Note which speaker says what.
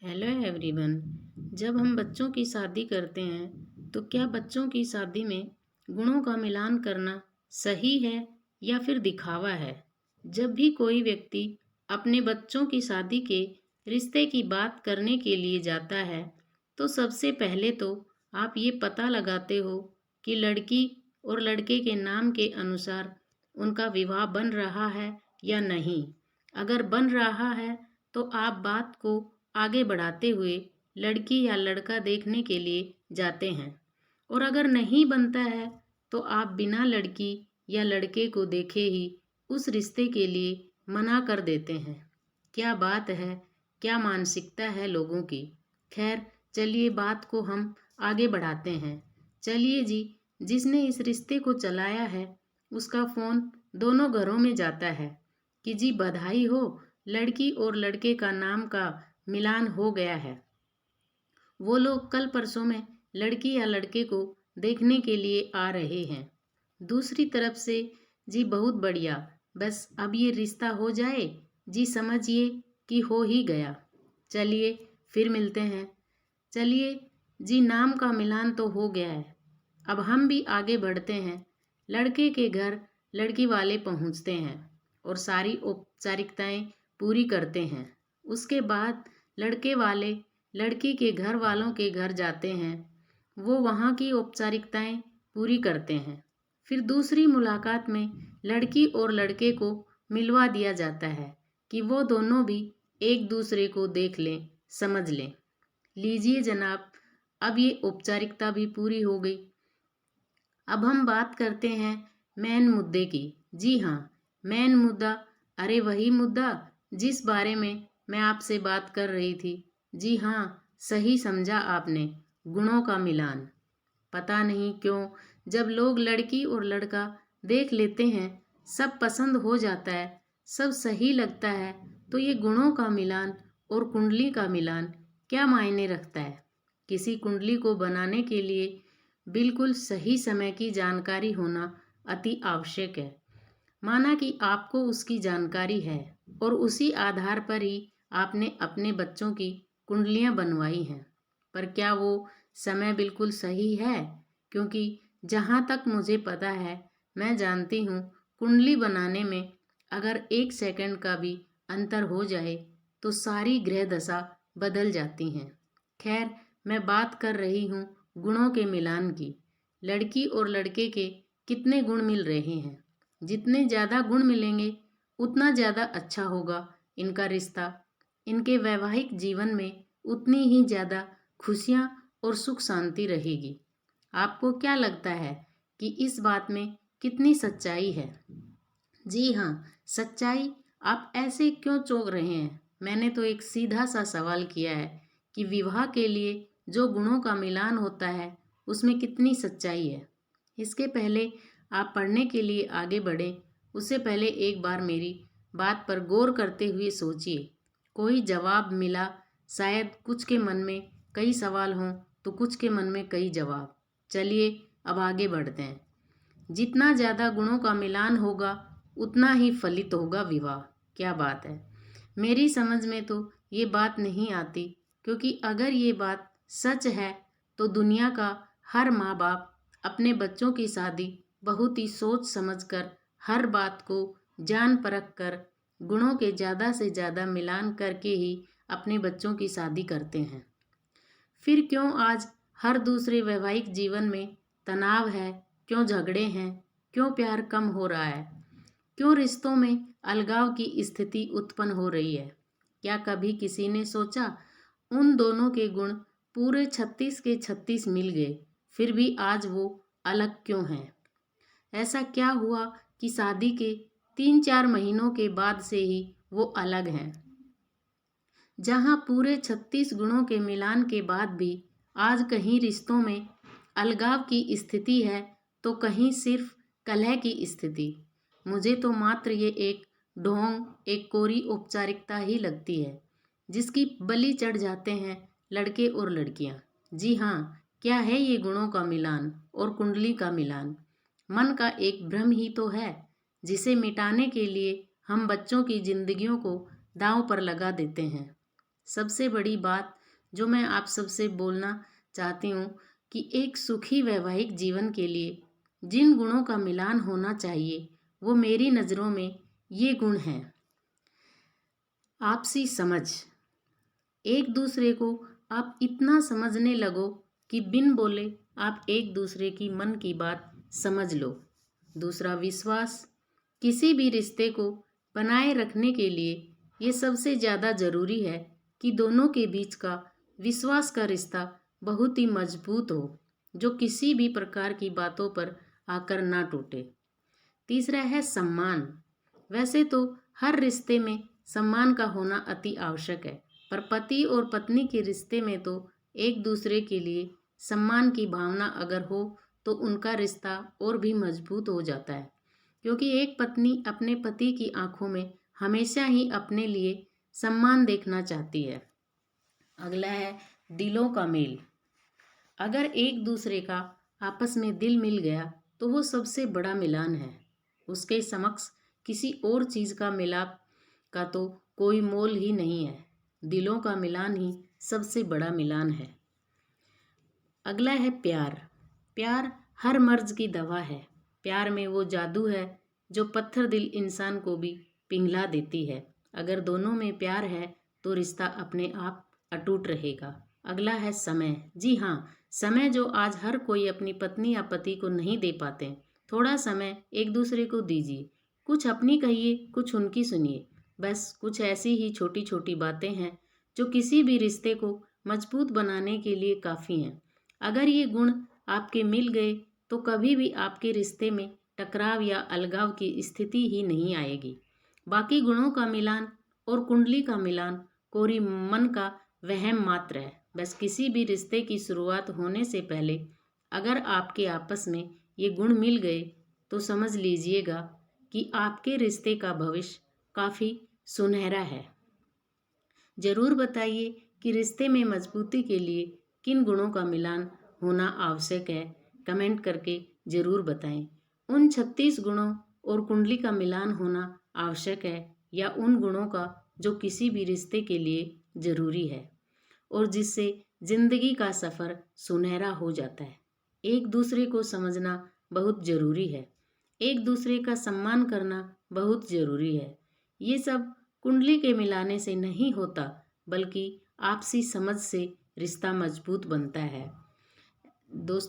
Speaker 1: Hello everyone. जब हम बच्चों की शादी करते हैं तो क्या बच्चों की शादी में गुणों का मिलान करना सही है या फिर दिखावा है। जब भी कोई व्यक्ति अपने बच्चों की शादी के रिश्ते की बात करने के लिए जाता है तो सबसे पहले तो आप ये पता लगाते हो कि लड़की और लड़के के नाम के अनुसार उनका विवाह बन रहा है या नहीं। अगर बन रहा है तो आप बात को आगे बढ़ाते हुए लड़की या लड़का देखने के लिए जाते हैं, और अगर नहीं बनता है तो आप बिना लड़की या लड़के को देखे ही उस रिश्ते के लिए मना कर देते हैं। क्या बात है, क्या मानसिकता है लोगों की। खैर, चलिए बात को हम आगे बढ़ाते हैं। चलिए जी, जिसने इस रिश्ते को चलाया है उसका फ़ोन दोनों घरों में जाता है कि जी बधाई हो, लड़की और लड़के का नाम का मिलान हो गया है। वो लोग कल परसों में लड़की या लड़के को देखने के लिए आ रहे हैं। दूसरी तरफ से जी बहुत बढ़िया, बस अब ये रिश्ता हो जाए, जी समझिए कि हो ही गया। चलिए फिर मिलते हैं। चलिए जी, नाम का मिलान तो हो गया है, अब हम भी आगे बढ़ते हैं। लड़के के घर लड़की वाले पहुंचते हैं और सारी औपचारिकताएं पूरी करते हैं। उसके बाद लड़के वाले लड़की के घर वालों के घर जाते हैं, वो वहाँ की औपचारिकताएं पूरी करते हैं। फिर दूसरी मुलाकात में लड़की और लड़के को मिलवा दिया जाता है कि वो दोनों भी एक दूसरे को देख लें, समझ लें। लीजिए जनाब, अब ये औपचारिकता भी पूरी हो गई। अब हम बात करते हैं मेन मुद्दे की। जी हाँ, मेन मुद्दा, अरे वही मुद्दा जिस बारे में मैं आपसे बात कर रही थी। जी हाँ, सही समझा आपने, गुणों का मिलान। पता नहीं क्यों जब लोग लड़की और लड़का देख लेते हैं, सब पसंद हो जाता है, सब सही लगता है, तो ये गुणों का मिलान और कुंडली का मिलान क्या मायने रखता है। किसी कुंडली को बनाने के लिए बिल्कुल सही समय की जानकारी होना अति आवश्यक है। माना कि आपको उसकी जानकारी है और उसी आधार पर ही आपने अपने बच्चों की कुंडलियां बनवाई हैं, पर क्या वो समय बिल्कुल सही है? क्योंकि जहाँ तक मुझे पता है, मैं जानती हूँ, कुंडली बनाने में अगर 1 सेकंड का भी अंतर हो जाए तो सारी ग्रह दशा बदल जाती हैं। खैर, मैं बात कर रही हूँ गुणों के मिलान की। लड़की और लड़के के कितने गुण मिल रहे हैं। जितने ज़्यादा गुण मिलेंगे उतना ज़्यादा अच्छा होगा इनका रिश्ता। इनके वैवाहिक जीवन में उतनी ही ज़्यादा खुशियाँ और सुख शांति रहेगी। आपको क्या लगता है कि इस बात में कितनी सच्चाई है? जी हाँ, सच्चाई। आप ऐसे क्यों चौंक रहे हैं? मैंने तो एक सीधा सा सवाल किया है कि विवाह के लिए जो गुणों का मिलान होता है उसमें कितनी सच्चाई है। इसके पहले आप पढ़ने के लिए आगे बढ़ें, उससे पहले एक बार मेरी बात पर गौर करते हुए सोचिए। कोई जवाब मिला, शायद कुछ के मन में कई सवाल हों तो कुछ के मन में कई जवाब। चलिए अब आगे बढ़ते हैं। जितना ज़्यादा गुणों का मिलान होगा उतना ही फलित होगा विवाह। क्या बात है। मेरी समझ में तो ये बात नहीं आती, क्योंकि अगर ये बात सच है तो दुनिया का हर माँ बाप अपने बच्चों की शादी बहुत ही सोच समझ कर, हर बात को जान परख कर, गुणों के ज़्यादा से ज़्यादा मिलान करके ही अपने बच्चों की शादी करते हैं। फिर क्यों आज हर दूसरे वैवाहिक जीवन में तनाव है, क्यों झगड़े हैं, क्यों प्यार कम हो रहा है, क्यों रिश्तों में अलगाव की स्थिति उत्पन्न हो रही है? क्या कभी किसी ने सोचा उन दोनों के गुण पूरे 36 के 36 मिल गए, फिर भी आज वो अलग क्यों हैं? ऐसा क्या हुआ कि शादी के 3-4 महीनों के बाद से ही वो अलग हैं? जहाँ पूरे 36 गुणों के मिलान के बाद भी आज कहीं रिश्तों में अलगाव की स्थिति है तो कहीं सिर्फ कलह की स्थिति। मुझे तो मात्र ये एक ढोंग, एक कोरी औपचारिकता ही लगती है जिसकी बलि चढ़ जाते हैं लड़के और लड़कियां। जी हाँ, क्या है ये गुणों का मिलान और कुंडली का मिलान? मन का एक भ्रम ही तो है जिसे मिटाने के लिए हम बच्चों की जिंदगियों को दांव पर लगा देते हैं। सबसे बड़ी बात जो मैं आप सबसे बोलना चाहती हूँ कि एक सुखी वैवाहिक जीवन के लिए जिन गुणों का मिलान होना चाहिए वो मेरी नज़रों में ये गुण हैं। आपसी समझ। एक दूसरे को आप इतना समझने लगो कि बिन बोले आप एक दूसरे की मन की बात समझ लो। दूसरा, विश्वास। किसी भी रिश्ते को बनाए रखने के लिए ये सबसे ज़्यादा ज़रूरी है कि दोनों के बीच का विश्वास का रिश्ता बहुत ही मजबूत हो, जो किसी भी प्रकार की बातों पर आकर ना टूटे। तीसरा है सम्मान। वैसे तो हर रिश्ते में सम्मान का होना अति आवश्यक है, पर पति और पत्नी के रिश्ते में तो एक दूसरे के लिए सम्मान की भावना अगर हो तो उनका रिश्ता और भी मजबूत हो जाता है, क्योंकि एक पत्नी अपने पति की आंखों में हमेशा ही अपने लिए सम्मान देखना चाहती है। अगला है दिलों का मेल। अगर एक दूसरे का आपस में दिल मिल गया तो वो सबसे बड़ा मिलान है। उसके समक्ष किसी और चीज़ का मिलाप का तो कोई मोल ही नहीं है। दिलों का मिलान ही सबसे बड़ा मिलान है। अगला है प्यार। प्यार हर मर्ज की दवा है। प्यार में वो जादू है जो पत्थर दिल इंसान को भी पिघला देती है। अगर दोनों में प्यार है तो रिश्ता अपने आप अटूट रहेगा। अगला है समय। जी हाँ, समय जो आज हर कोई अपनी पत्नी या पति को नहीं दे पाते। थोड़ा समय एक दूसरे को दीजिए। कुछ अपनी कहिए, कुछ उनकी सुनिए। बस कुछ ऐसी ही छोटी छोटी बातें हैं जो किसी भी रिश्ते को मजबूत बनाने के लिए काफ़ी हैं। अगर ये गुण आपके मिल गए तो कभी भी आपके रिश्ते में टकराव या अलगाव की स्थिति ही नहीं आएगी। बाकी गुणों का मिलान और कुंडली का मिलान कोरी मन का वहम मात्र है। बस किसी भी रिश्ते की शुरुआत होने से पहले अगर आपके आपस में ये गुण मिल गए तो समझ लीजिएगा कि आपके रिश्ते का भविष्य काफ़ी सुनहरा है। ज़रूर बताइए कि रिश्ते में मजबूती के लिए किन गुणों का मिलान होना आवश्यक है। कमेंट करके ज़रूर बताएं। उन 36 गुणों और कुंडली का मिलान होना आवश्यक है या उन गुणों का जो किसी भी रिश्ते के लिए ज़रूरी है और जिससे ज़िंदगी का सफ़र सुनहरा हो जाता है। एक दूसरे को समझना बहुत ज़रूरी है। एक दूसरे का सम्मान करना बहुत ज़रूरी है। ये सब कुंडली के मिलाने से नहीं होता, बल्कि आपसी समझ से रिश्ता मजबूत बनता है। दोस्तों,